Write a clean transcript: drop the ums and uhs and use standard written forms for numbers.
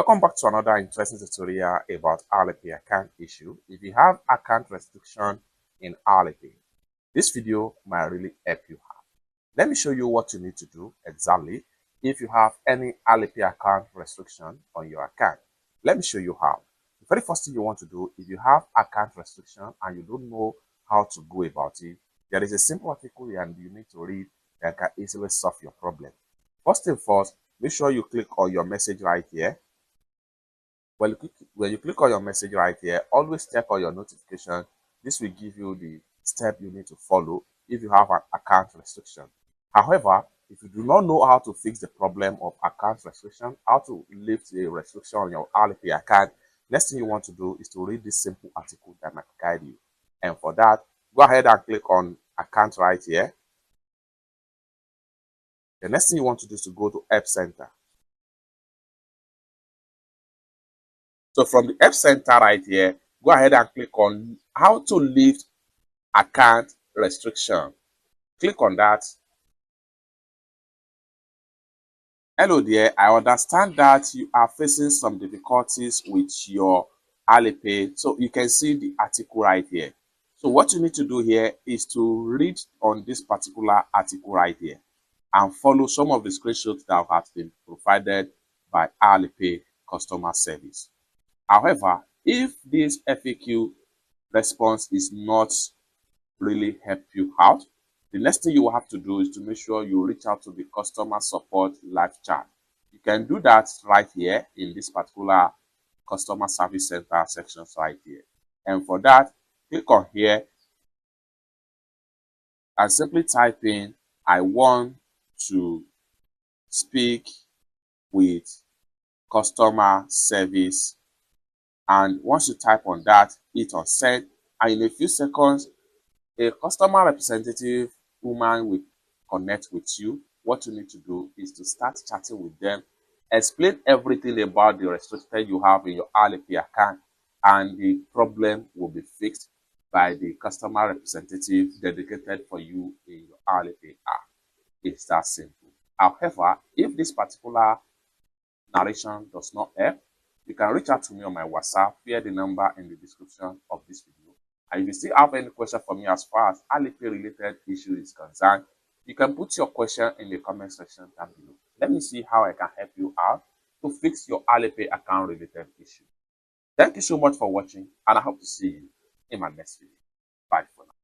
Welcome back to another interesting tutorial about Alipay account issue. If you have account restriction in Alipay, this video might really help you out. Let me show you what you need to do exactly if you have any Alipay account restriction on your account. Let me show you how. The very first thing you want to do, if you have account restriction and you don't know how to go about it, there is a simple article and you need to read that can easily solve your problem. First thing first, make sure you click on your message right here. When you click on your message right here, always check on your notification. This will give you the step you need to follow if you have an account restriction. However, if you do not know how to fix the problem of account restriction, how to lift the restriction on your Alipay account, next thing you want to do is to read this simple article that might guide you. And for that, go ahead and click on account right here. The next thing you want to do is to go to Help Center. So from the Help Center right here, go ahead and click on how to lift account restriction. Click on that. Hello there, I understand that you are facing some difficulties with your Alipay. So you can see the article right here. So what you need to do here is to read on this particular article right here and follow some of the screenshots that have been provided by Alipay customer service. However, if this FAQ response is not really help you out, the next thing you will have to do is to make sure you reach out to the customer support live chat. You can do that right here in this particular customer service center sections right here. And for that, click on here and simply type in, I want to speak with customer service. And once you type on that, hit on send, and in a few seconds, a customer representative woman will connect with you. What you need to do is to start chatting with them, explain everything about the restriction you have in your Alipay account, and the problem will be fixed by the customer representative dedicated for you in your Alipay app. It's that simple. However, if this particular narration does not help, you can reach out to me on my WhatsApp via the number in the description of this video. And if you still have any question for me as far as Alipay related issue is concerned, you can put your question in the comment section down below. Let me see how I can help you out to fix your Alipay account related issue. Thank you so much for watching, and I hope to see you in my next video. Bye for now.